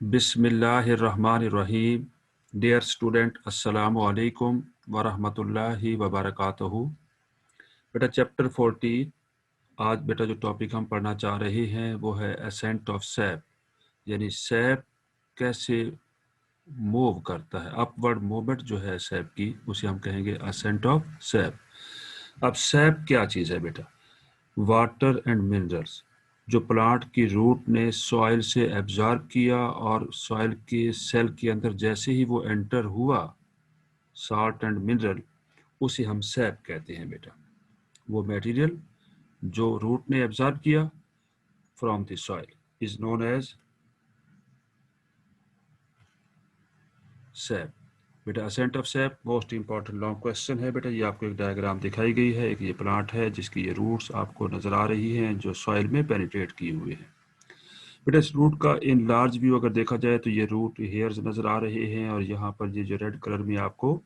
बिस्मिल्लाहिर्रहमानिर्रहीम। Dear student, अस्सलामु अलैकुम वरहमतुल्लाहि वबरकातुहू। बेटा चैप्टर 14 आज बेटा जो टॉपिक हम पढ़ना चाह रहे हैं वो है असेंट ऑफ सैप, यानी सैप कैसे मूव करता है। अपवर्ड मूवमेंट जो है सैप की उसे हम कहेंगे असेंट ऑफ सैप। अब सैप क्या चीज़ है बेटा? वाटर एंड मिनरल्स जो प्लांट की रूट ने सॉइल से एब्जॉर्ब किया और सॉइल के सेल के अंदर जैसे ही वो एंटर हुआ, साल्ट एंड मिनरल, उसे हम सैप कहते हैं बेटा। वो मटेरियल जो रूट ने एब्जॉर्ब किया from the soil is known as sap. बेटा ascent of sap most important long question है बेटा। ये आपको एक डायग्राम दिखाई गई है, एक ये प्लांट है जिसकी ये रूट्स आपको नजर आ रही हैं जो सॉइल में पेनिट्रेट किए हुए हैं। बेटा इस रूट का इन लार्ज व्यू अगर देखा जाए तो ये रूट हेयर्स नज़र आ रहे हैं और यहाँ पर ये जो रेड कलर में आपको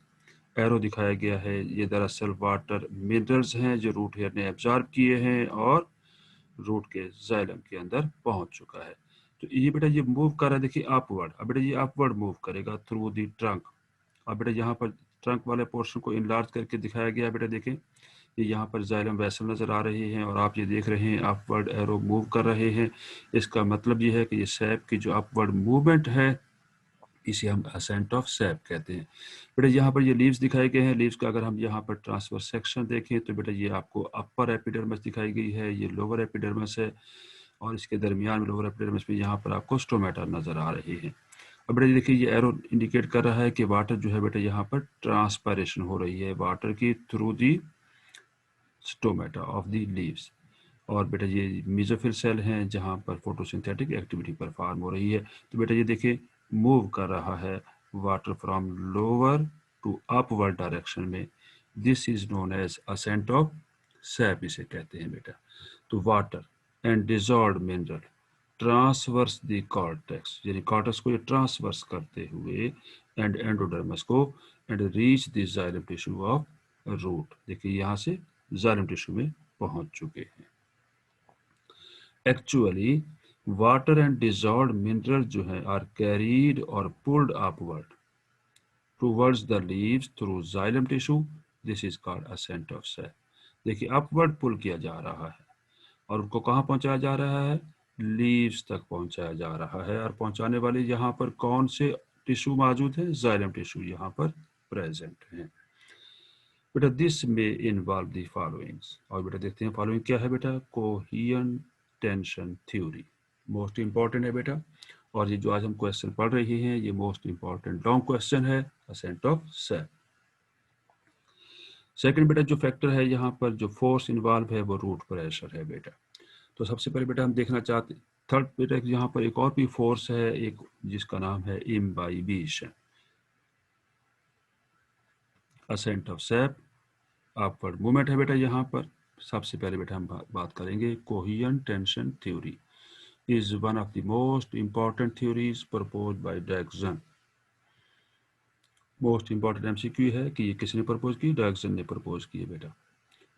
एरो दिखाया गया है ये दरअसल वाटर मिनरल्स हैं जो रूट हेयर ने एब्जॉर्ब किए हैं और रूट के जाइलम के अंदर पहुंच चुका है। तो ये बेटा ये मूव कर रहा है, देखिए अपवर्ड। अब बेटा ये अपवर्ड मूव करेगा थ्रू दी ट्रंक। अब बेटा यहाँ पर ट्रंक वाले पोर्शन को इनलार्ज करके दिखाया गया बेटा। देखें ये यहाँ पर जाइलम वेसल नज़र आ रही हैं और आप ये देख रहे हैं अपवर्ड एरो मूव कर रहे हैं। इसका मतलब ये है कि ये सैप की जो अपवर्ड मूवमेंट है इसे हम असेंट ऑफ सैप कहते हैं। बेटा यहाँ पर ये लीव्स दिखाए गए हैं। लीव्स का अगर हम यहाँ पर ट्रांसफर सेक्शन देखें तो बेटा ये आपको अपर एपिडर्मिस दिखाई गई है, ये लोअर एपिडर्मिस है और इसके दरमियान में लोअर एपिडर्मिस में यहाँ पर आपको स्टोमेटा नज़र आ रहे हैं। अब बेटा देखिए ये एरो इंडिकेट कर रहा है कि वाटर जो है बेटा यहाँ पर ट्रांसपायरेशन हो रही है वाटर की through the stomata of the leaves. और बेटा ये मेसोफिल सेल हैं जहाँ पर फोटोसिंथेटिक एक्टिविटी परफॉर्म हो रही है। तो बेटा ये देखिए मूव कर रहा है water from lower to upward direction में। This is known as ascent of sap इसे कहते हैं बेटा। तो water and dissolved mineral transverse the cortex, यानी कॉर्टेक्स को ये ट्रांसवर्स करते हुए एंड एंडोडर्मस को and reach the xylem tissue of root. देखिए यहाँ से जाइलम टिश्यू में पहुंच चुके हैं। Actually water and dissolved mineral जो है आर कैरीड और pulled upward towards the leaves through xylem tissue. This is called ascent of sap. देखिए अपवर्ड पुल किया जा रहा है और उनको कहाँ पहुंचाया जा रहा है? लीव्स तक पहुंचाया जा रहा है। और पहुंचाने वाले यहाँ पर कौन से टिश्यू मौजूद है? जाइलम टिश्यू यहाँ पर प्रेजेंट है बेटा। दिस में इन्वॉल्व दी फॉलोइंग्स। और बेटा देखते हैं फॉलोइंग क्या है बेटा। Coherent tension theory most important है बेटा। और ये जो आज हम क्वेश्चन पढ़ रहे हैं ये मोस्ट इंपॉर्टेंट लॉन्ग क्वेश्चन है असेंट ऑफ सैप। सेकंड बेटा जो फैक्टर है यहाँ पर जो फोर्स इन्वॉल्व है वो रूट प्रेशर है बेटा। तो सबसे पहले बेटा हम देखना चाहते हैं थर्ड बेटा यहाँ पर एक और भी फोर्स है एक जिसका नाम है imbibition. Ascent of sap upward movement है बेटा। यहाँ पर सबसे पहले बेटा हम बात करेंगे coherent tension theory is one of the most important theories proposed by Dixon. Most important MCQ है कि ये किसने प्रपोज की? डायक्सन ने प्रपोज की है बेटा।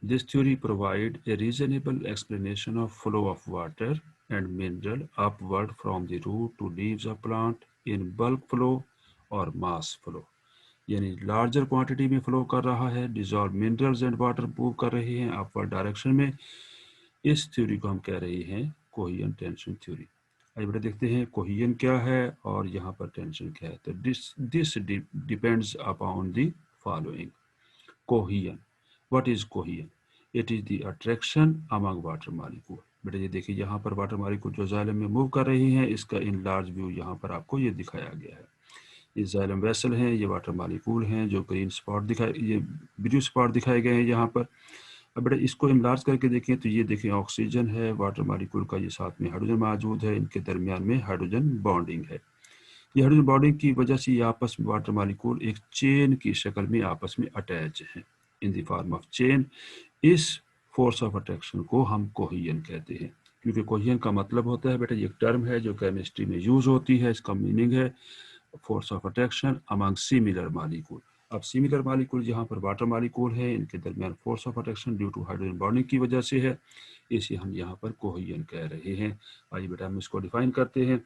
This theory provide a reasonable explanation of flow of water and mineral upward from the root to leaves of plant in bulk flow और मास फ्लो, यानी लार्जर क्वांटिटी में फ्लो कर रहा है। Dissolve minerals and water move कर रहे हैं upward direction में। इस थ्योरी को हम कह रहे हैं कोहेरेंट टेंशन थ्योरी। आइए बेटा देखते हैं कोहेरेंट क्या है और यहाँ पर टेंशन क्या है। तो this depends upon the following. Coherent, what is coherent? It is the attraction among water molecule. बेटा ये देखिए यहाँ पर वाटर मॉलिक्यूल जो जाइलम में मूव कर रही हैं इसका इन लार्ज व्यू यहाँ पर आपको ये दिखाया गया है। ये जाइलम वेसल हैं, ये वाटर मॉलिक्यूल हैं जो ग्रीन स्पॉट दिखाए, ये ब्लू स्पॉट दिखाए गए हैं यहाँ पर। अब बेटा इसको इनलार्ज करके देखें तो ये देखें ऑक्सीजन है वाटर मॉलिक्यूल का, ये साथ में हाइड्रोजन मौजूद है, इनके दरमियान में हाइड्रोजन बॉन्डिंग है। ये हाइड्रोजन बॉन्डिंग की वजह से ये आपस में वाटर मॉलिक्यूल एक चेन की शक्ल में आपस में अटैच हैं इन द फॉर्म ऑफ चेन। इस फोर्स ऑफ अट्रैक्शन को हम कोहेरेंट कहते हैं। क्योंकि कोहेरेंट का मतलब होता है बेटा ये एक टर्म है जो केमिस्ट्री में यूज होती है। इसका मीनिंग है force of attraction among similar molecule. अब सिमिलर मॉलिक्यूल यहाँ पर वाटर मॉलिक्यूल है, इनके दरमियान force of attraction due to hydrogen bonding की वजह से है, इसे हम यहाँ पर कोहेरेंट कह रहे हैं। आइए बेटा हम इसको डिफाइन करते हैं।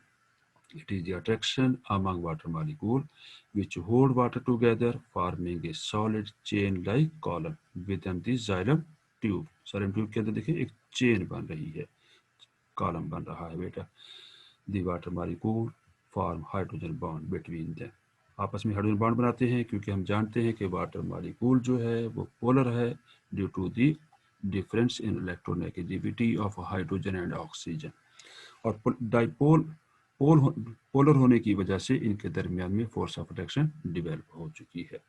It is the attraction among water molecule which hold water together, forming a solid chain-like column within the xylem tube. xylem tube के अंदर देखिए एक चेन बन रही है, कॉलम बन रहा है बेटा. The water molecule form hydrogen bond between them. आपस में हाइड्रोजन बॉन्ड बनाते हैं क्योंकि हम जानते हैं कि वाटर मॉलिक्यूल जो है वो पोलर है due to the difference in electronegativity of hydrogen and oxygen. और डाइपोल पोलर होने की वजह से इनके दरमियान में फोर्स ऑफ अट्रैक्शन डिवेल्प हो चुकी है.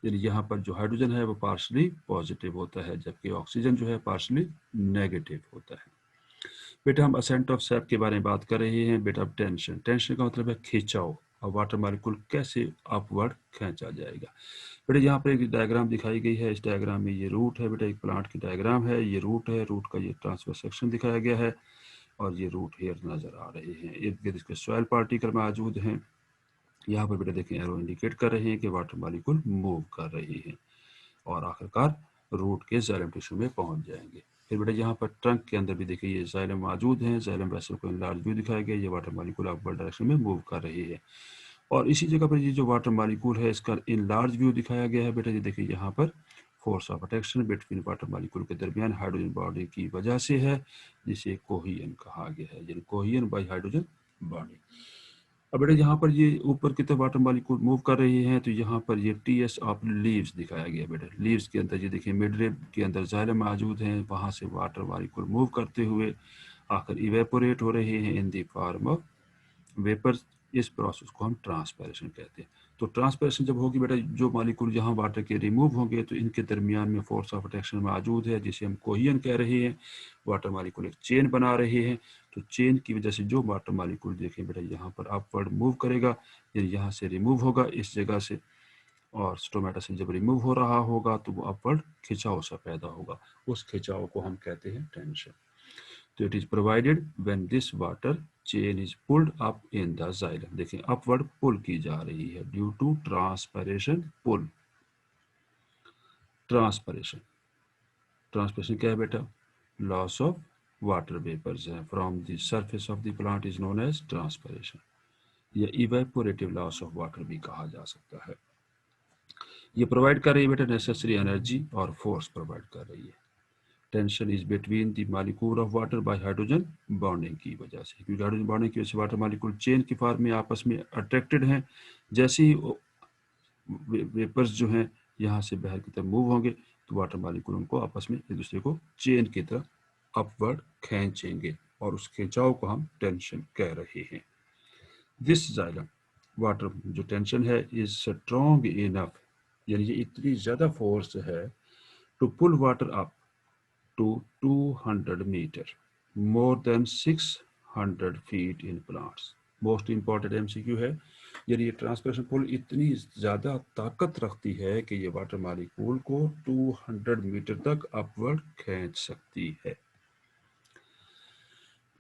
यानी यहाँ पर जो हाइड्रोजन है वो पार्शली पॉजिटिव होता है जबकि ऑक्सीजन जो है पार्शली नेगेटिव होता है. बेटा हम असेंट ऑफ सैप के बारे में बात कर रहे हैं. बेटा टेंशन, टेंशन का मतलब है खिंचाव. और वाटर मॉलिक्यूल कैसे अपवर्ड खींचा जाएगा. बेटा यहाँ पर एक डायग्राम दिखाई गई है. इस डायग्राम में ये रूट है बेटा, एक प्लांट की डायग्राम है. ये रूट है, रूट का ये ट्रांसफर सेक्शन दिखाया गया है और ये रूट हेयर नजर आ रहे हैं. इर्द गिर्द इसके सॉइल पार्टिकल मौजूद हैं. यहाँ पर बेटा देखें एरो इंडिकेट कर रहे हैं कि वाटर मॉलिक्यूल मूव कर रही हैं और आखिरकार रूट के जाइलम टिश्यू में पहुंच जाएंगे. फिर बेटा यहाँ पर ट्रंक के अंदर भी देखिए ये जाइलम मौजूद हैं. जाइलम वेसल को इनलार्ज व्यू दिखाया गया. ये वाटर मॉलिक्यूल अपवर्ड डायरेक्शन में मूव कर रही है. और इसी जगह पर ये जो वाटर मॉलिक्यूल है इसका इनलार्ज व्यू दिखाया गया है. बेटा ये देखिए यहाँ पर force of attraction between water molecule के दरमियान हाइड्रोजन बॉन्डिंग की वजह से है जिसे कोहियन कहा गया है, यानी कोहियन बाय हाइड्रोजन बॉन्डिंग. अब बेटा यहाँ पर ये ऊपर की तरफ वाटर मॉलिक्यूल मूव कर रही हैं तो यहाँ पर ये टीएस ऑफ लीव्स दिखाया गया. बेटा लीव्स के अंदर ये देखिए मिडरिब के अंदर जाइलम मौजूद हैं. वहाँ से वाटर मॉलिक्यूल मूव करते हुए आकर इवेपोरेट हो रहे हैं इन द फॉर्म ऑफ वेपर. इस प्रोसेस को हम ट्रांसपैरेशन कहते हैं. तो ट्रांसपैरेशन जब होगी बेटा जो मॉलिक्यूल यहाँ वाटर के रिमूव होंगे तो इनके दरमियान में फोर्स ऑफ अट्रैक्शन मौजूद है जिसे हम कोहियन कह रहे हैं. वाटर मॉलिक्यूल एक चेन बना रहे हैं तो चेन की वजह से जो वाटर मॉलिक्यूल देखें बेटा यहाँ पर अपवर्ड मूव करेगा, यानी यहाँ से रिमूव होगा इस जगह से और स्टोमेटा से जब रिमूव हो रहा होगा तो वो अपवर्ड खिंचाव सा पैदा होगा. उस खिंचाव को हम कहते हैं टेंशन. तो it is provided when this water chain is pulled up in the xylem. देखिए अपवर्ड पुल की जा रही है ड्यू टू ट्रांसपैरेशन पुल. ट्रांसपैरेशन, ट्रांसपैरेशन क्या है बेटा? लॉस ऑफ वाटर वेपर्स है from the surface of the plant is known as transpiration या इवेपोरेटिव लॉस ऑफ वाटर भी कहा जा सकता है. ये प्रोवाइड कर रही है बेटा नेसेसरी एनर्जी और फोर्स प्रोवाइड कर रही है. Tension is between the molecule of water bye hydrogen bonding की वजह से, क्योंकि हाइड्रोजन बॉन्डिंग की वजह से वाटर मॉलिक्यूल चेन की फॉर्म में आपस में अट्रैक्टेड हैं. जैसे ही वेपर्स जो हैं यहाँ से बाहर की तरफ मूव होंगे तो वाटर मॉलिक्यूल उनको आपस में एक दूसरे को चेन की तरफ अपवर्ड खींचेंगे और उस खिंचाव को हम टेंशन कह रहे हैं. दिस जाइलम वाटर जो टेंशन है इज स्ट्रॉन्ग इनफ, यानी ये इतनी ज़्यादा फोर्स है to pull water up to 200 meter, more than 600 feet in plants. Most important MCQ है. यानी ये ट्रांसपैरेशन पुल इतनी ज़्यादा ताकत रखती है कि ये वाटर मॉलिक्यूल को 200 मीटर तक अपवर्ड खींच सकती है.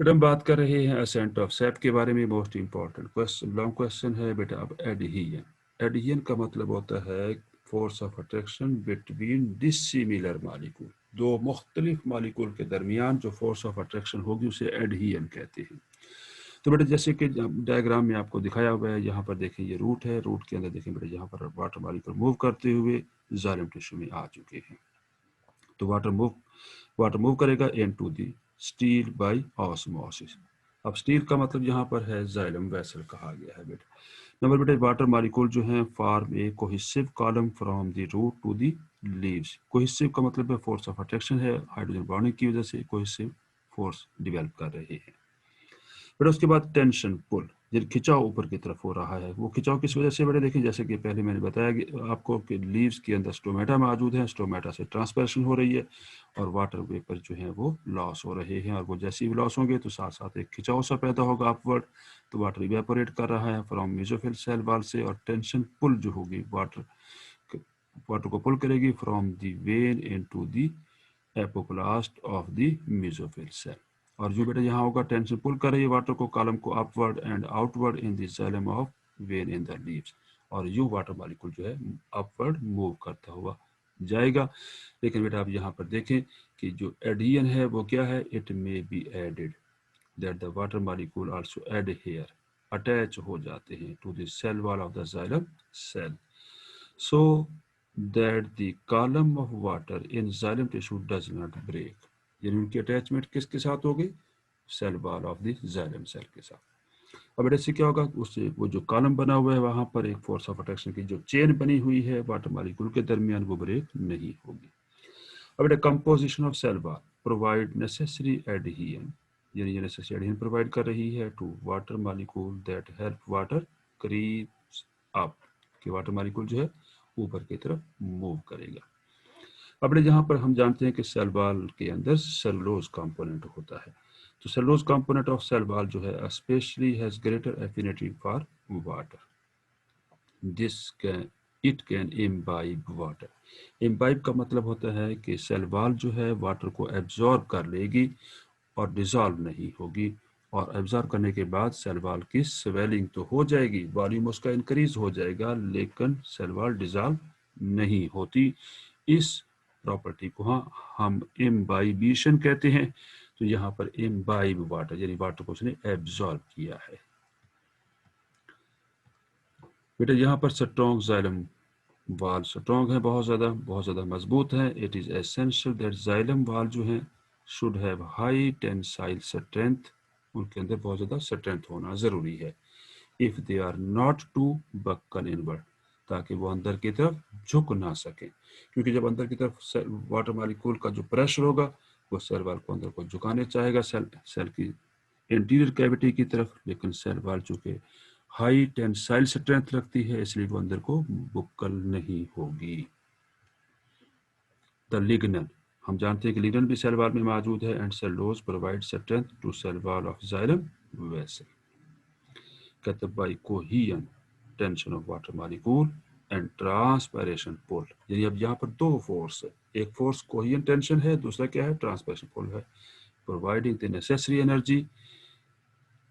फिर हम बात कर रहे हैं असेंट ऑफ सैप के बारे में. Most important question, long question है बेटा. अब एडहियन, एडहियन का मतलब होता है force of attraction between dissimilar molecule. दो मुख्तलिफ मॉलिक्यूल के दरमियान जो फोर्स ऑफ अट्रैक्शन होगी उसे एडहियन कहते हैं. तो बेटा जैसे कि डायग्राम में आपको दिखाया हुआ है, यहाँ पर देखें ये रूट है. रूट के अंदर देखें बेटा यहाँ पर वाटर मॉलिक्यूल मूव करते हुए जाइलम टिश्यू में आ चुके हैं. तो वाटर मूव करेगा into the stele by osmosis. अब स्टील का मतलब यहाँ पर है जाइलम वेसल कहा गया है बेटा. नंबर बेटा वाटर मॉलिक्यूल जो है form a cohesive column from the root to the leaves. Cohesive का मतलब है फोर्स ऑफ अट्रैक्शन है, हाइड्रोजन बॉन्डिंग की वजह से कोहेसिव फोर्स डिवेल्प कर रहे हैं. बेटा उसके बाद टेंशन पुल, जब खिंचाव ऊपर की तरफ हो रहा है. वो खिंचाव किस वजह से बेटा देखें, जैसे कि पहले मैंने बताया आपको कि लीव्स के अंदर स्टोमेटा मौजूद है. स्टोमेटा से ट्रांसपैरेशन हो रही है और वाटर वेपर जो है वो लॉस हो रहे हैं. और वो जैसे ही लॉस होंगे तो साथ साथ एक खिंचाव सा पैदा होगा अपवर्ड. तो वाटर इवेपोरेट कर रहा है फ्रॉम मेसोफिल सेल वॉल से. और टेंशन पुल जो होगी वाटर को पुल करेगी from the vein into the apoplast of the mesophyll cell. और जो बेटा यहाँ होगा टेंशन पुल कर रही है वाटर को, कॉलम को upward and outward in the xylem of when in the leaves. और यू वाटर मॉलिक्यूल जो है अपवर्ड मूव करता हुआ जाएगा. लेकिन बेटा आप यहाँ पर देखें कि जो एडियन है वो क्या है, it may be added that the water molecule also adhere. Attach हो जाते हैं to the cell wall of the xylem cell, so that the column of water in xylem tissue does not break. यानी उनकी attachment किसके साथ होगी? Cell wall of the xylem cell के साथ। अब इससे क्या होगा, उससे वो जो कॉलम बना हुआ है वहां पर एक फोर्स ऑफ अट्रैक्शन की जो चेन बनी हुई है वाटर मॉलिक्यूल के दरमियान वो ब्रेक नहीं होगी। अब composition of cell wall provide necessary adhesion, यानी ये नेसेसरी एडहेशन प्रोवाइड कर रही है to water molecule that help water creeps up, कि वाटर मॉलिक्यूल जो है ऊपर की तरफ मूव करेगा। अब यहाँ पर हम जानते हैं कि सेल वॉल के अंदर सेलुलोज कंपोनेंट होता है, तो cellulose component of cell wall जो है specially has greater affinity for water, this can it can imbibe water. Imbibe का मतलब होता है कि सेल वॉल जो है वाटर को एब्जॉर्ब कर लेगी और डिजॉल्व नहीं होगी, और एब्जॉर्ब करने के बाद सेल वॉल की स्वेलिंग तो हो जाएगी, वॉल्यूम उसका इंक्रीज हो जाएगा, लेकिन सेल वॉल डिजॉल्व नहीं होती। इस प्रॉपर्टी को हम इम्बाइबिशन कहते हैं। तो यहाँ पर इम्बाइब वाटर यानी वाटर को उसने एब्जॉर्ब किया है। बेटा यहाँ पर स्ट्रॉन्ग जाइलम वाल स्ट्रॉन्ग है, बहुत ज़्यादा मजबूत है। It is essential that xylem wall जो है should have high tensile strength, उनके अंदर बहुत ज़्यादा स्ट्रेंथ होना ज़रूरी है। If they are not to buckle inward, ताकि वो अंदर की तरफ झुक ना सके, क्योंकि जब अंदर की तरफ वाटर मॉलिक्यूल का जो प्रेशर होगा वो सेल वाल को अंदर को झुकाने चाहेगा सेल की इंटीरियर कैविटी की तरफ, लेकिन सेल वाल चूंकि हाई टेंसाइल स्ट्रेंथ रखती है इसलिए वो अंदर को बुक्कल नहीं होगी। द लिग्नल, हम जानते हैं कि लिग्नल भी सेल वॉल में मौजूद है, and cellulose provide strength to cell wall of xylem vessel, कहते by coherent tension of water molecule and transpiration pull. यानी अब यहाँ पर दो फोर्स है, एक फोर्स कोहेरेंट टेंशन है, दूसरा क्या है? ट्रांसपायरेशन पुल है, providing the necessary energy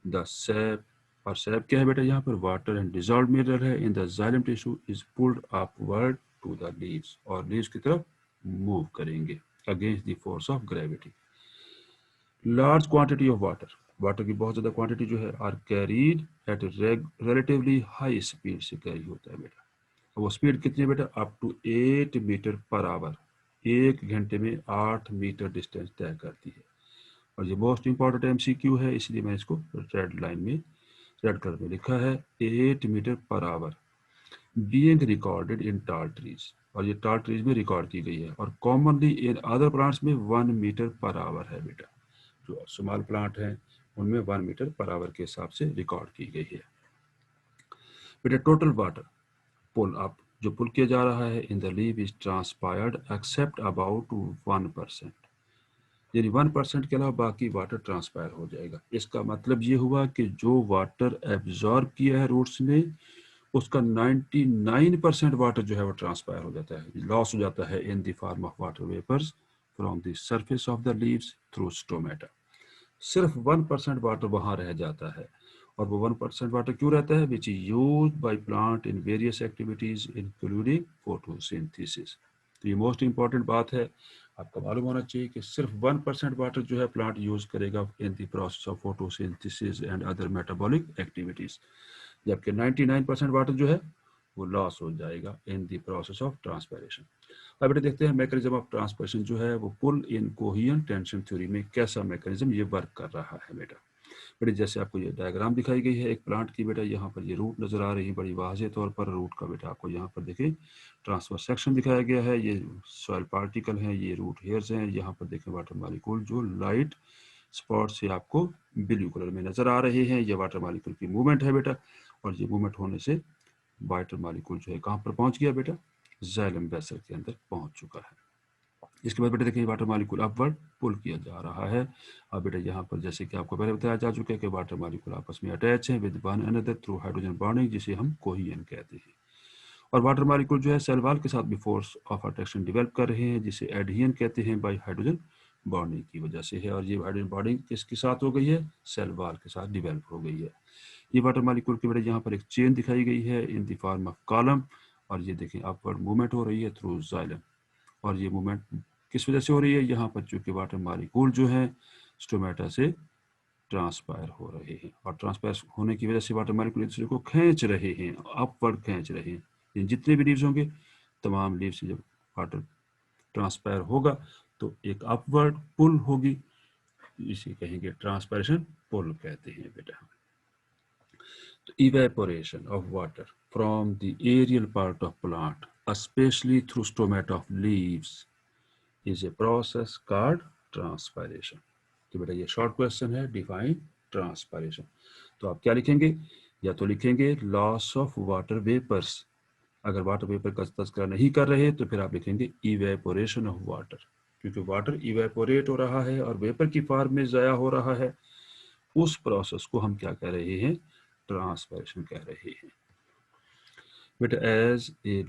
the SAP. और सैप क्या है बेटा? यहाँ पर वाटर एंड डिजॉल्व मिनरल है in the xylem tissue is pulled upward to the leaves, और लीव्स की तरफ मूव करेंगे against the force of gravity. Large quantity of water की बहुत ज़्यादा क्वांटिटी जो है are carried at relatively high speed से कैरी होता है बेटा। वो स्पीड कितनी है बेटा? Up to 8 meter per hour, 1 घंटे में 8 मीटर डिस्टेंस तय करती है। और ये मोस्ट इंपॉर्टेंट एमसीक्यू है, इसलिए मैं इसको रेड लाइन में रेड कलर में लिखा है, 8 meter per our being recorded in टाल ट्रीज, और ये टाल ट्रीज में रिकॉर्ड की गई है, और कॉमनली इन अदर प्लांट्स में 1 मीटर पर आवर है बेटा। जो स्मॉल प्लांट हैं उनमें 1 मीटर पर आवर के हिसाब से रिकॉर्ड की गई है बेटा। टोटल वाटर पुल अप जो पुल किया जा रहा है in the leave is transpired except about 1%, यानी 1% के अलावा बाकी वाटर ट्रांसपायर हो जाएगा। इसका मतलब ये हुआ कि जो वाटर एब्जॉर्ब किया है रूट्स ने उसका 99% वाटर जो है वो ट्रांसपायर हो जाता है, लॉस हो जाता है in the form of water vapours from the surface of the leaves through stomata. सिर्फ 1% वाटर वहां रह जाता है, और वो 1% वाटर क्यों रहता है? Which is use by plant in various activities including photosynthesis. तो ये मोस्ट इंपॉर्टेंट बात है, आपको मालूम होना चाहिए कि सिर्फ 1% वाटर जो है प्लांट यूज करेगा in the process of photosynthesis and other metabolic activities, जबकि 99% वाटर जो है वो लॉस हो जाएगा in the process of transpiration. अब बेटा देखते हैं मैकेनिज्म ऑफ ट्रांसपायरेशन जो है वो पुल इन कोहेरेंट टेंशन थ्योरी में कैसा मैकेनिज्म ये वर्क कर रहा है बेटा। बेटा जैसे आपको ये डायग्राम दिखाई गई है एक प्लांट की बेटा, यहाँ पर ये रूट नजर आ रही है बड़ी वाज़ेह तौर पर, रूट का बेटा आपको यहाँ पर देखें ट्रांसफर सेक्शन दिखाया गया है, ये सॉइल पार्टिकल हैं, ये रूट हेयर्स हैं, यहाँ पर देखें वाटर मॉलिक्यूल जो लाइट स्पॉट से आपको ब्लू कलर में नजर आ रहे हैं, ये वाटर मॉलिक्यूल की मूवमेंट है बेटा, और ये मूवमेंट होने से वाटर मॉलिक्यूल जो है कहाँ पर पहुंच गया बेटा? जाइलम वेसल के अंदर पहुंच चुका है। इसके बाद बेटा देखिए वाटर मॉलिक्यूल अपवर्ड पुल किया जा रहा है। अब बेटा यहाँ पर जैसे कि आपको पहले बताया जा चुका है कि वाटर मॉलिक्यूल आपस में अटैच है with one another through hydrogen bonding, जिसे हम कोहेरेंट कहते हैं। और वाटर मॉलिक्यूल जो है सेल वॉल के साथ भी फोर्स ऑफ अट्रैक्शन डेवलप कर रहे हैं, जिसे एडहेशन कहते हैं, बाई हाइड्रोजन बॉन्डिंग की वजह से है। और ये हाइड्रोजन बॉन्डिंग किसके साथ हो गई है? सेल वॉल के साथ डेवलप हो गई है। ये वाटर मॉलिक्यूल की वजह यहाँ पर एक चेन दिखाई गई है in the form of column, और ये देखें अपवर्ड मूवमेंट हो रही है थ्रू जाइलम, और ये मूवमेंट किस वजह से हो रही है? यहाँ पर चूंकि वाटर मॉलिक्यूल जो है स्टोमेटा से ट्रांसपायर हो रहे हैं, और ट्रांसपायर होने की वजह से वाटर मॉलिक्यूल एक दूसरे को खींच रहे हैं, अपवर्ड खींच रहे हैं। जितने भी लीव्स होंगे, तमाम लीव्स से जब वाटर ट्रांसपायर होगा तो एक अपवर्ड पुल होगी, इसे कहेंगे ट्रांसपायरेशन पुल कहते हैं बेटा। तो evaporation of water from the aerial part of plant, especially through stomata of leaves, is a process called transpiration। तो बेटा ये शॉर्ट क्वेश्चन है, डिफाइन ट्रांसपायरेशन। तो आप क्या लिखेंगे, या तो लिखेंगे लॉस ऑफ वाटर वेपर्स, अगर वाटर वेपर का तस्करा नहीं कर रहे तो फिर आप लिखेंगे इवेपोरेशन ऑफ वाटर, क्योंकि वाटर इवेपोरेट हो रहा है और वेपर की फॉर्म में ज़ाया हो रहा है, उस प्रोसेस को हम क्या कह रहे हैं, ट्रांसपायरेशन कह रहे हैं बेटा। एज ए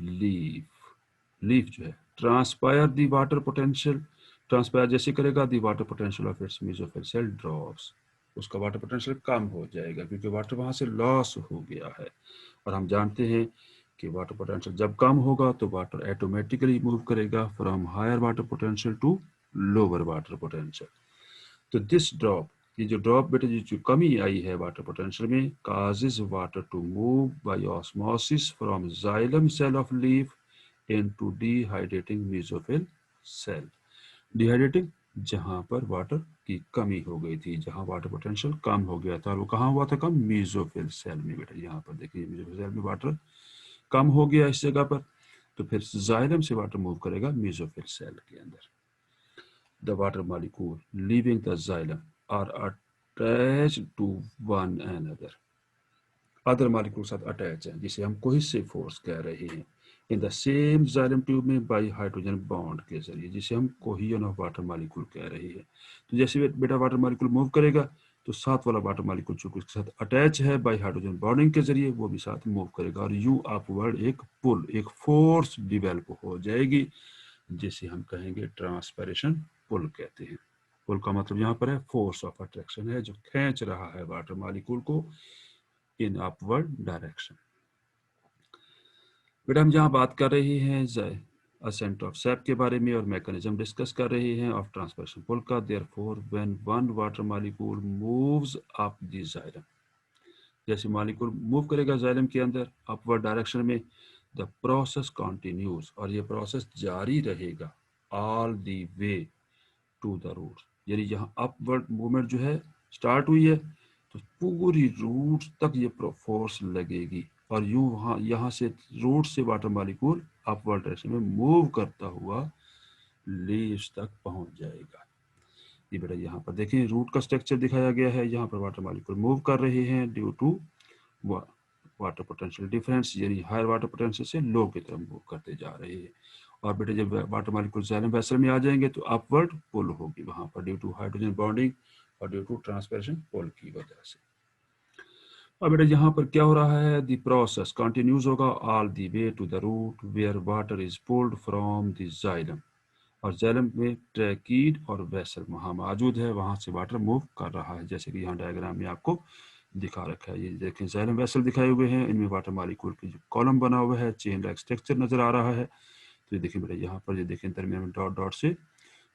लीफ जो है transpire the water potential, transpire जैसे करेगा the water potential of its mesophyll cell drops, उसका वाटर पोटेंशियल कम हो जाएगा क्योंकि वाटर वहां से लॉस हो गया है। और हम जानते हैं कि वाटर पोटेंशियल जब कम होगा तो वाटर ऑटोमेटिकली मूव करेगा from higher water potential to lower water potential. तो दिस ड्रॉप, ये जो ड्रॉप बेटा जो कमी आई है वाटर पोटेंशियल में, causes water to move by osmosis from xylem cell of leaf into dehydrating mesophyll cell. Dehydrating जहां पर वाटर की कमी हो गई थी, जहां वाटर पोटेंशियल कम हो गया था, वो कहाँ हुआ था कम, मेसोफिल सेल में बेटा। यहाँ पर देखिए मेसोफिल सेल में वाटर कम हो गया इस जगह पर, तो फिर जाइलम से वाटर मूव करेगा मेसोफिल सेल के अंदर। The water molecule leaving the xylem are attached to one another, other molecule के साथ अटैच है, जिसे हम कोहेसिव फोर्स कह रहे हैं, in the same xylem tube में बाई हाइड्रोजन बॉन्ड के जरिए, जिसे हम कोहिजन ऑफ वाटर मालिक्यूल कह रहे हैं। तो जैसे बेटा वाटर मालिक्यूल मूव करेगा तो साथ वाला वाटर मालिक्यूल चूंकि उसके साथ अटैच है बाई हाइड्रोजन बॉन्डिंग के जरिए, वो भी साथ मूव करेगा और यू अपवर्ड एक पुल, एक फोर्स डिवेल्प हो जाएगी, जिसे हम कहेंगे ट्रांसपायरेशन पुल कहते हैं। पुल का मतलब यहाँ पर है फोर्स ऑफ अट्रैक्शन है, जो खींच रहा है वाटर मॉलिक्यूल को इन अपवर्ड डायरेक्शन। बेटा हम जहाँ बात कर रहे हैं असेंट ऑफ सैप के बारे में और मैकेनिज्म डिस्कस कर रहे हैं ऑफ ट्रांसपायरेशन पुल का, therefore when one water molecule moves up the xylem, जैसे मॉलिक्यूल मूव करेगा जाइलम के अंदर अपवर्ड डायरेक्शन में, द प्रोसेस कंटिन्यूज, और ये प्रोसेस जारी रहेगा all the way to the root, यानी यहाँ अपवर्ड मूवमेंट जो है स्टार्ट हुई है तो पूरी रूट तक ये फोर्स लगेगी, और यूं वहाँ यहाँ से रूट से वाटर मॉलिक्यूल अपवर्ड डायरेक्शन में मूव करता हुआ लीव्स तक पहुंच जाएगा। ये बेटा यहाँ पर देखें रूट का स्ट्रक्चर दिखाया गया है, यहाँ पर वाटर मॉलिक्यूल मूव कर रहे हैं due to water potential difference, यानी हायर वाटर पोटेंशियल से लो की तरफ मूव करते जा रहे हैं। और बेटे जब वाटर मॉलिक्यूल जाइलम वेसल में आ जाएंगे तो अपवर्ड पुल होगी वहां पर ड्यू टू हाइड्रोजन बॉन्डिंग और ड्यू टू ट्रांसपायरेशन पुल की वजह से। अब बेटा यहाँ पर क्या हो रहा है, द प्रोसेस कंटिन्यूज होगा all the way to the root where water is pulled from the xylem, और जाइलम में ट्रैकीड और वेसल वहाँ मौजूद है, वहाँ से वाटर मूव कर रहा है, जैसे कि यहाँ डायग्राम में आपको दिखा रखा है। ये देखें जाइलम वेसल दिखाए हुए हैं, इनमें वाटर मॉलिक्यूल की जो कॉलम बना हुआ है चेन लाइक स्ट्रक्चर नजर आ रहा है। तो ये देखिए बेटा यहाँ पर ये देखें दरमियान में डॉट डॉट से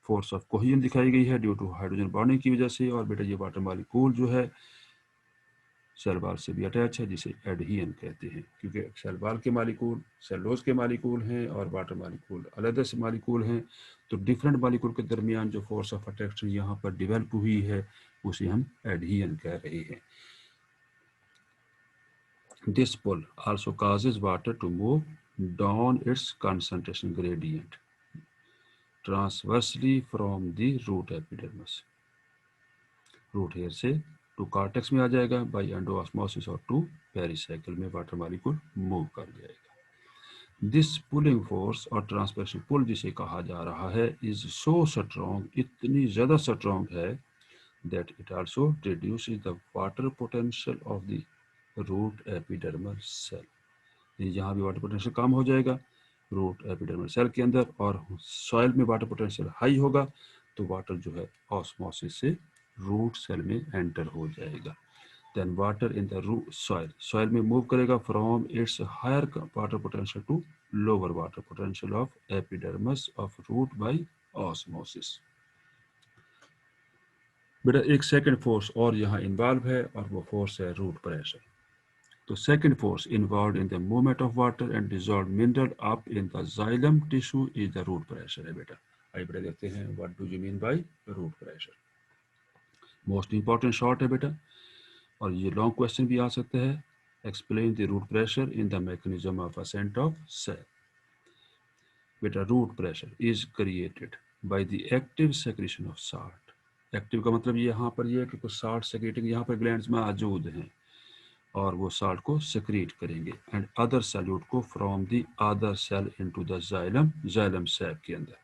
फोर्स ऑफ कोहेजन दिखाई गई है ड्यू टू हाइड्रोजन बॉन्डिंग की वजह से। और बेटा ये वाटर मॉलिक्यूल जो है सेल वॉल से भी अटैच है, जिसे एडहियन कहते हैं, क्योंकि सेल वॉल के मॉलिक्यूल सेलुलोज के मॉलिक्यूल हैं और वाटर मॉलिक्यूल अलग से मॉलिक्यूल हैं, तो डिफरेंट मॉलिक्यूल के दरमियान जो फोर्स ऑफ अट्रैक्शन यहाँ पर डेवलप हुई है उसे हम एडहियन कह रहे हैं। This pull also causes water to move down its concentration gradient transversely from the root epidermis, root hair से टू कॉर्टेक्स में आ जाएगा बाय एंडोऑस्मोसिस और टू पेरिसाइकिल में वाटर मॉलिक्यूल मूव कर जाएगा। दिस पुलिंग फोर्स और ट्रांसपेरेशन पुल जिसे कहा जा रहा है इज सो स्ट्रॉन्ग, इतनी ज़्यादा स्ट्रॉन्ग है that it also reduces the water potential of the root epidermal cell, यहाँ भी वाटर पोटेंशियल कम हो जाएगा रूट एपिडर्मल सेल के अंदर, और सॉइल में वाटर पोटेंशियल हाई होगा तो वाटर जो है ऑस्मोसिस से रूट सेल में एंटर हो जाएगा। Then water in the root soil में मूव करेगा from its higher water potential to lower water potential of epidermis of root by osmosis. बेटा एक सेकंड फोर्स और यहाँ इन्वॉल्व है और वो फोर्स है रूट प्रेशर। तो second force involve in the movement of water and dissolve mineral up in the xylem tissue is the root pressure है बेटा। आइए बेटा देखते हैं what do you mean by root pressure. Most important short है बेटा, और ये लॉन्ग क्वेश्चन भी आ सकता है। Explain the root pressure in the mechanism of ascent of cell. बेटा root pressure is created by the active secretion of salt. Active का मतलब यहाँ पर ये है कि कुछ साल्ट सेक्रेटिंग यहाँ पर ग्लैंड्स में मौजूद हैं और वो साल्ट को सेक्रेट करेंगे एंड अदर सैल्यूट को from the other cell into the xylem sap के अंदर,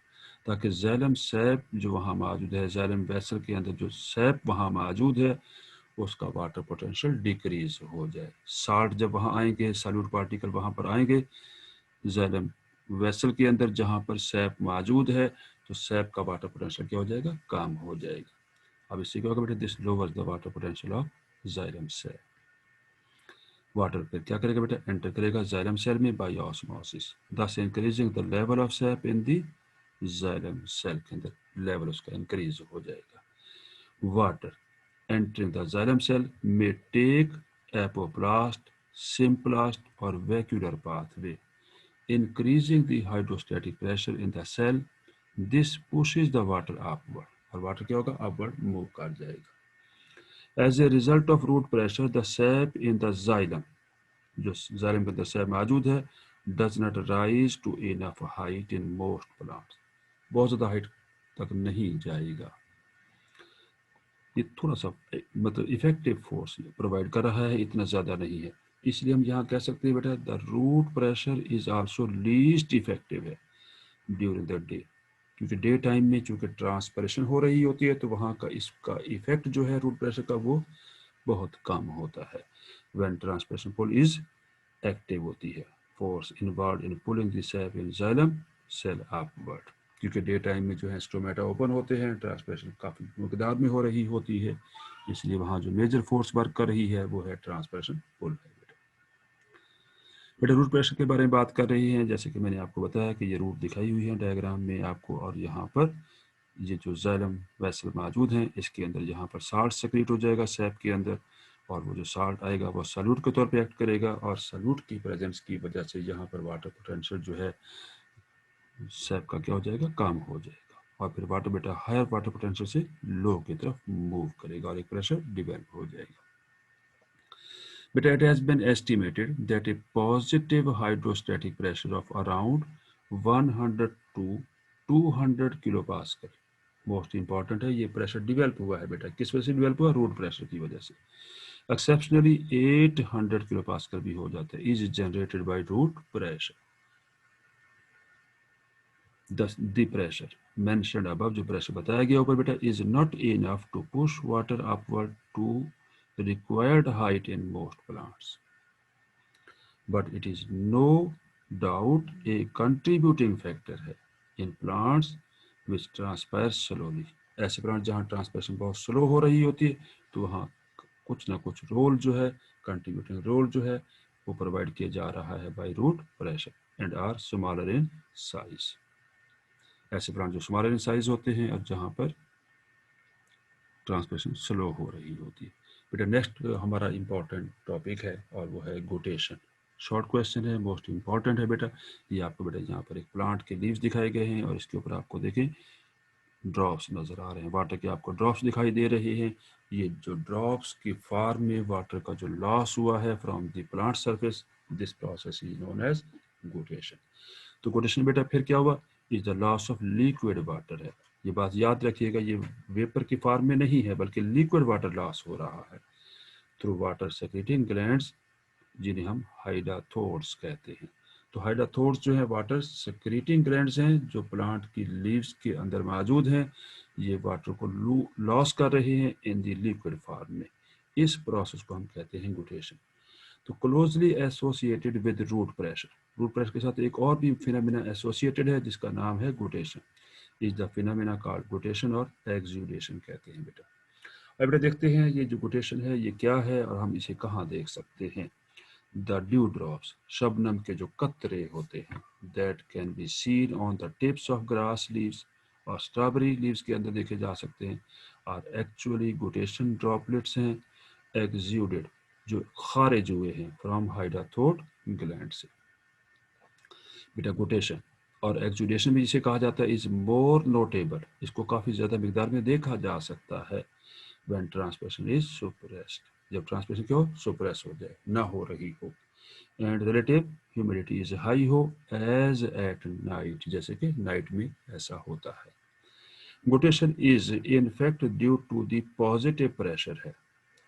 ताकि जाइलम सैप जो वहाँ मौजूद है, जाइलम वेसल के अंदर जो सैप वहाँ मौजूद है उसका वाटर पोटेंशियल डिक्रीज हो जाए। साल्ट जब वहाँ आएंगे, सैल्यूट पार्टिकल वहाँ पर आएंगे जाइलम वेसल के अंदर जहाँ पर सैप मौजूद है, तो सैप का वाटर पोटेंशियल क्या हो जाएगा, कम हो जाएगा। अब इससे क्या होगा बेटा, this lowers the water potential of xylem sap. Water फिर क्या करेगा बेटा, एंटर करेगा जाइलम सेल में by osmosis, thus increasing the level of sap in the xylem cell के अंदर लेवल उसका इंक्रीज हो जाएगा। Water entering the xylem cell may take apoplast, symplast or vacuolar pathway, increasing the hydrostatic pressure in the cell. This pushes the water upward, और water क्या होगा, upward move कर जाएगा। As a result of root pressure, the sap in the xylem, जो xylem के अंदर sap मौजूद है, does not rise to enough height in most plants, बहुत ज़्यादा हाइट तक नहीं जाएगा। ये थोड़ा सा मतलब इफेक्टिव फोर्स प्रोवाइड कर रहा है, इतना ज़्यादा नहीं है। इसलिए हम यहाँ कह सकते हैं बेटा the root pressure is also least effective है ड्यूरिंग द डे, क्योंकि डे टाइम में चूँकि ट्रांसपरेशन हो रही होती है तो वहाँ का इसका इफेक्ट जो है रूट प्रेशर का वो बहुत कम होता है। When transpiration pull is active होती है, force involve in pulling the sap in xylem cell upward, क्योंकि डे टाइम में जो है स्टोमेटा ओपन होते हैं, ट्रांसपरेशन काफ़ी मकदार में हो रही होती है, इसलिए वहाँ जो मेजर फोर्स वर्क कर रही है वो है ट्रांसपरेशन पुल है। बेटा रूट प्रेशर के बारे में बात कर रही हैं, जैसे कि मैंने आपको बताया कि ये रूट दिखाई हुई है डायग्राम में आपको, और यहाँ पर ये जो जाइलम वेसल मौजूद हैं इसके अंदर यहाँ पर साल्ट सेक्रेट हो जाएगा सैप के अंदर, और वो जो साल्ट आएगा वो सल्यूट के तौर पे एक्ट करेगा, और सल्यूट की प्रेजेंस की वजह से यहाँ पर वाटर पोटेंशियल जो है सैप का क्या हो जाएगा, कम हो जाएगा, और फिर वाटर बेटा हायर वाटर पोटेंशियल से लो की तरफ मूव करेगा और एक प्रेशर डिवेल्प हो जाएगा। But it has been estimated that a positive hydrostatic pressure of around 100 to 200 kilopascal, most important है, ये प्रेशर डिवेल्प हुआ है बेटा, किस वजह से डिवेल्प हुआ, रूट प्रेशर की वजह से। एक्सेप्शनली 800 किलोपास्कल भी हो जाता है, is generated by root pressure. The pressure mentioned above, जो प्रेशर बताया गया ऊपर बेटा, is not enough to push water upward to required height in most plants, but it is no doubt a contributing factor है in plants which transpire slowly। ऐसे plant जहाँ transpiration बहुत slow हो रही होती है तो वहाँ कुछ ना कुछ रोल जो है, कंट्रीब्यूटिंग रोल जो है वो प्रोवाइड किया जा रहा है by root pressure and are smaller in size. ऐसे प्लांट जो स्मॉलर इन साइज होते हैं और जहाँ पर ट्रांसपरेशन स्लो हो रही होती है। बेटा नेक्स्ट हमारा इंपॉर्टेंट टॉपिक है और वो है गोटेशन। शॉर्ट क्वेश्चन है, मोस्ट इंपॉर्टेंट है बेटा। ये आपको बेटा यहाँ पर एक प्लांट के लीव्स दिखाए गए हैं और इसके ऊपर आपको देखें ड्रॉप्स नज़र आ रहे हैं, वाटर के आपको ड्रॉप्स दिखाई दे रहे हैं। ये जो ड्रॉप्स की फॉर्म में वाटर का जो लॉस हुआ है from the plant surface, this process is known as guttation. तो गोटेशन बेटा फिर क्या हुआ, is the loss of liquid water है। ये बात याद रखिएगा, ये वेपर की फॉर्म में नहीं है बल्कि लिक्विड वाटर लॉस हो रहा है थ्रू वाटर सेक्रेटिंग ग्लैंड्स, जिन्हें हम हाइडाथोर्स कहते हैं। तो हाइडाथोर्स जो है वाटर सेक्रेटिंग ग्लैंड्स हैं जो प्लांट की लीव्स के अंदर मौजूद हैं, ये वाटर को लॉस कर रहे हैं इन द लिक्विड फॉर्म में। इस प्रोसेस को हम कहते हैं गोटेशन। तो closely associated with root pressure, root pressure के साथ एक और भी फिनोमेना एसोसिएटेड है जिसका नाम है गोटेशन, इज द फिनोमेना कॉल्ड गोटेशन और एक्सुडेशन कहते हैं बेटा। अब बेटा देखते हैं ये जो गोटेशन है ये क्या है और हम इसे कहाँ देख सकते हैं। द ड्यू ड्रॉप्स, शबनम के जो कतरे होते हैं, that can be seen on the tips of grass leaves, और स्ट्रॉबेरी लीव्स के अंदर देखे जा सकते हैं और एक्चुअली गुटेशन ड्रॉपलेट्स हैं एक्सूडेड जो खारिज हुए हैं फ्रॉम हाइड्रोथोड ग्लैंड से। बेटा गुटेशन और एक्सूडेशन भी जिसे कहा जाता है इज मोर नोटेबल, इसको काफ़ी ज़्यादा मिकदार में देखा जा सकता है व्हेन ट्रांसपिरेशन इज सुप्रेस्ड, जब ट्रांसपिरेशन क्या हो सुप्रेस हो जाए ना हो रही हो, and relative humidity is high हो एज एट नाइट, जैसे कि नाइट में ऐसा होता है। Guttation is in fact due to the positive pressure है,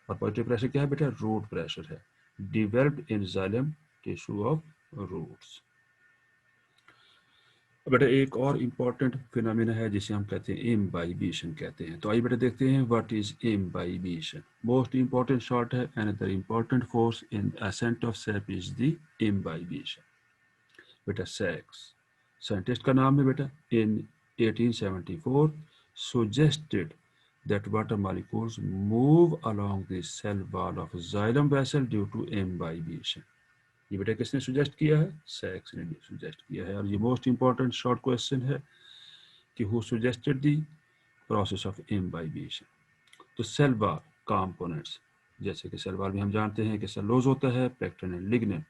और पॉजिटिव प्रेशर क्या है बेटा रूट प्रेशर है developed in xylem tissue of roots. बेटा एक और इम्पॉर्टेंट फिनोमेना है जिसे हम कहते हैं इम्बाइबिशन कहते हैं। तो आइए बेटा देखते हैं what is imbibition. Most important short है another important force in ascent of sap is the imbibition. बेटा सैक्स साइंटिस्ट का नाम है बेटा इन 1874 suggested that water molecules move along the cell wall of xylem vessel due to imbibition। ये बेटा किसने सुजेस्ट किया है सैक्स ने सुजेस्ट किया है। और ये मोस्ट इंपॉर्टेंट शॉर्ट क्वेश्चन है कि who suggested the process of imbibition. तो सेल वॉल कंपोनेंट्स जैसे कि सेल वॉल में हम जानते हैं कि सेलोज होता है पेक्टिन एंड लिग्निन,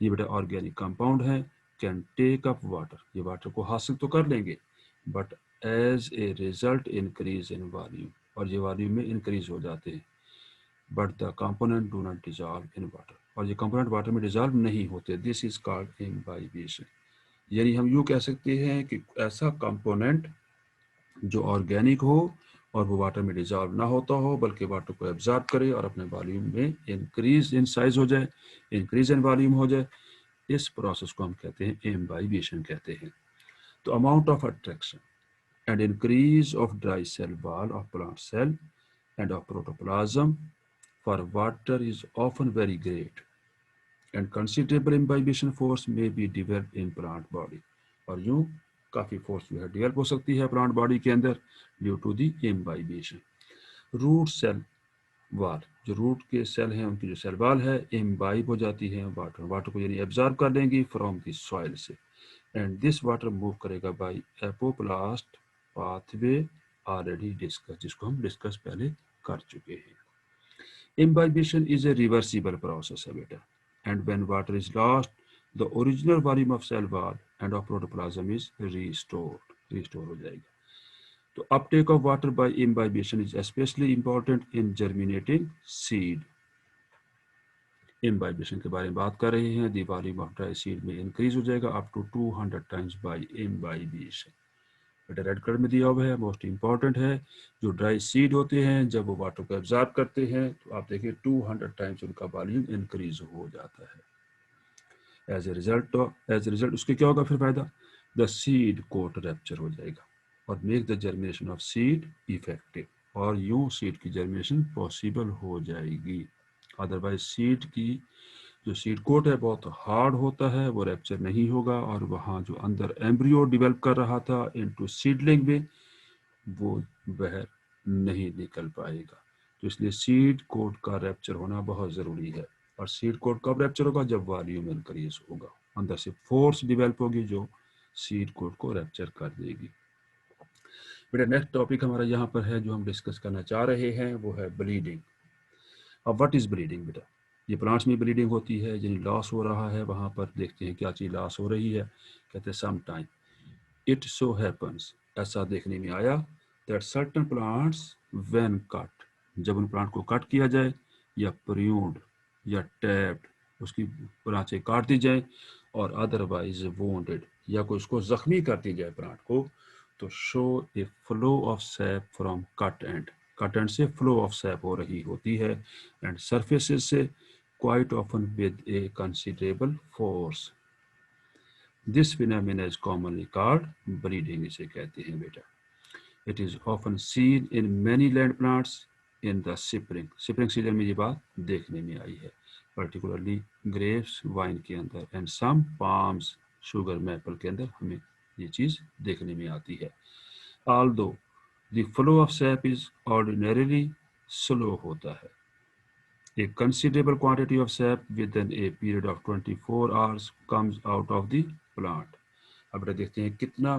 ये बेटा ऑर्गेनिक कंपाउंड है कैन टेक अप वाटर, ये वाटर को हासिल तो कर लेंगे but as a result increase in volume, और ये वॉल्यूम में इंक्रीज हो जाते हैं but the component do not dissolve in water, और ये कंपोनेंट वाटर में डिजॉल्व नहीं होते। This is called imbibition. यानी हम यूँ कह सकते हैं कि ऐसा कंपोनेंट जो ऑर्गेनिक हो और वो वाटर में डिजॉल्व ना होता हो बल्कि वाटर को एब्जॉर्ब करे और अपने वॉल्यूम में इंक्रीज इन साइज हो जाए, इंक्रीज इन वॉल्यूम हो जाए, इस प्रोसेस को हम कहते हैं इम्बाइबिशन कहते हैं। तो amount of attraction and increase of dry cell wall of plant cell and of protoplasm for water is often very great and considerable imbibition force may be developed in plant body, और यूँ काफ़ी force जो है develop हो सकती है plant body के अंदर due to the imbibition. Root cell wall जो रूट के सेल हैं उनकी जो सेल वाल है इम्बाइब हो जाती है वाटर, वाटर को यानी एब्जॉर्ब कर लेंगी फ्रॉम द सॉइल से, एंड दिस वाटर मूव करेगा by apoplast pathway already discuss, जिसको हम डिस्कस पहले कर चुके हैं। Imbibition is a reversible process है बेटा, and when water is lost the original volume of cell wall and of protoplasm is restore हो जाएगा। तो uptake of water by imbibition is specially important in germinating seed. Imbibition के बारे में बात कर रहे हैं, the volume of dry seed में इंक्रीज हो जाएगा up to 200 times by imbibition. बेटा रेड कलर में दिया हुआ है, मोस्ट इंपॉर्टेंट है। जो ड्राई सीड होते हैं जब वो वाटर को एब्जॉर्ब करते हैं तो आप देखिए 200 टाइम्स उनका वॉल्यूम इंक्रीज हो जाता है। एज ए रिजल्ट उसके क्या होगा फिर फायदा, द सीड कोट रैप्चर हो जाएगा और make the germination of seed effective, और यूं सीड की जर्मिनेशन पॉसिबल हो जाएगी। अदरवाइज सीड की जो सीड कोट है बहुत हार्ड होता है, वो रैप्चर नहीं होगा और वहाँ जो अंदर एम्ब्रियो डेवलप कर रहा था इनटू सीडलिंग में वो बाहर नहीं निकल पाएगा। तो इसलिए सीड कोट का रैप्चर होना बहुत ज़रूरी है। और सीड कोट कब रैप्चर होगा, जब वॉल्यूम इंक्रीज होगा, अंदर से फोर्स डेवलप होगी जो सीड कोट को रैप्चर कर देगी। बेटा नेक्स्ट टॉपिक हमारा यहाँ पर है जो हम डिस्कस करना चाह रहे हैं वो है ब्लीडिंग। अब व्हाट इज़ ब्लीडिंग बेटा, ये प्लांट्स में ब्लीडिंग होती है, यानी लॉस हो रहा है, वहाँ पर देखते हैं क्या चीज़ लॉस हो रही है। कहते हैं some time it so happens, ऐसा देखने में आया that certain plants when cut, जब उन प्लांट को कट किया जाए या प्रून्ड या टैप्ड, उसकी ब्रांचें काट दी जाए और अदरवाइज वोंडेड या कोई उसको जख्मी कर दी जाए प्लांट को, तो show A flow of SAP from cut and से फ्लो ऑफ सैप हो रही होती है एंड सरफेसेस से quite often with A considerable force. This phenomena is commonly called bleeding, इसे कहते हैं बेटा। It is often seen in many land plants in the spring season में ये बात देखने में आई है, पर्टिकुलरली ग्रेप्स वाइन के अंदर and some palms sugar maple के अंदर हमें ये चीज़ देखने में आती है। Although the flow of sap is ordinarily slow होता है, a considerable quantity of sap within a period of 24 hours comes out of the plant। अब बेटा देखते हैं कितना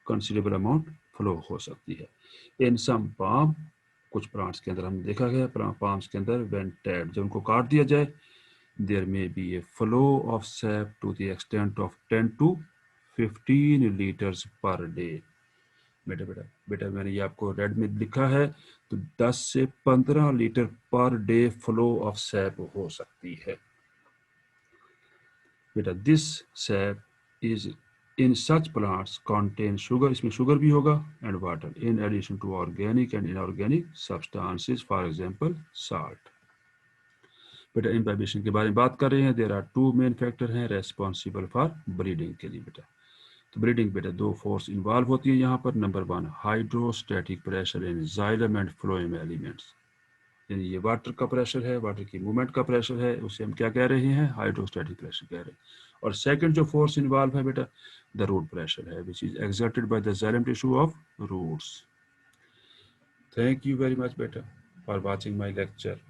कंसिडरेबल अमाउंट फ्लो हो सकती है। इन सम पाम, कुछ प्लांट्स के अंदर हमने देखा गया पाम्स के अंदर व्हेन टैप्ड, जब उनको काट दिया जाए, there may be a flow of sap to the extent of 10 to 15 liters per day। बेटा बेटा बेटा मैंने ये आपको रेड में लिखा है, तो 10 से 15 litre per day flow of SAP हो सकती है। बेटा this sap is in such plants contain sugar, इसमें शुगर भी होगा, and water in addition to organic and inorganic substances, for example salt. बेटा इनहाइबिशन के बारे में बात कर रहे हैं। There are two main factor हैं रेस्पॉन्सिबल फॉर ब्रीडिंग के लिए। बेटा तो ब्रीडिंग बेटा दो फोर्स इन्वॉल्व होती है यहाँ पर। Number 1 hydrostatic pressure in xylem and phloem elements, यानी ये वाटर का प्रेशर है, वाटर की मूवमेंट का प्रेशर है, उसे हम क्या कह रहे हैं, हाइड्रोस्टैटिक प्रेशर कह रहे हैं। और सेकंड जो फोर्स इन्वॉल्व है बेटा, द रूट प्रेशर है, which is exerted by the xylem tissue of roots. Thank you very much बेटा फॉर वाचिंग माय लेक्चर।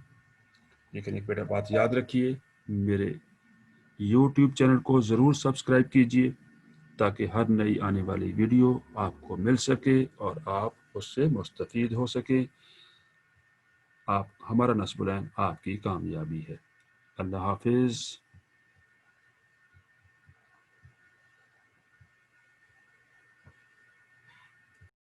लेकिन एक बेटा बात याद रखिए, मेरे YouTube चैनल को ज़रूर सब्सक्राइब कीजिए ताकि हर नई आने वाली वीडियो आपको मिल सके और आप उससे मुस्तफ़ीद हो सके। आप हमारा नस्ब आपकी कामयाबी है। अल्लाह हाफिज़।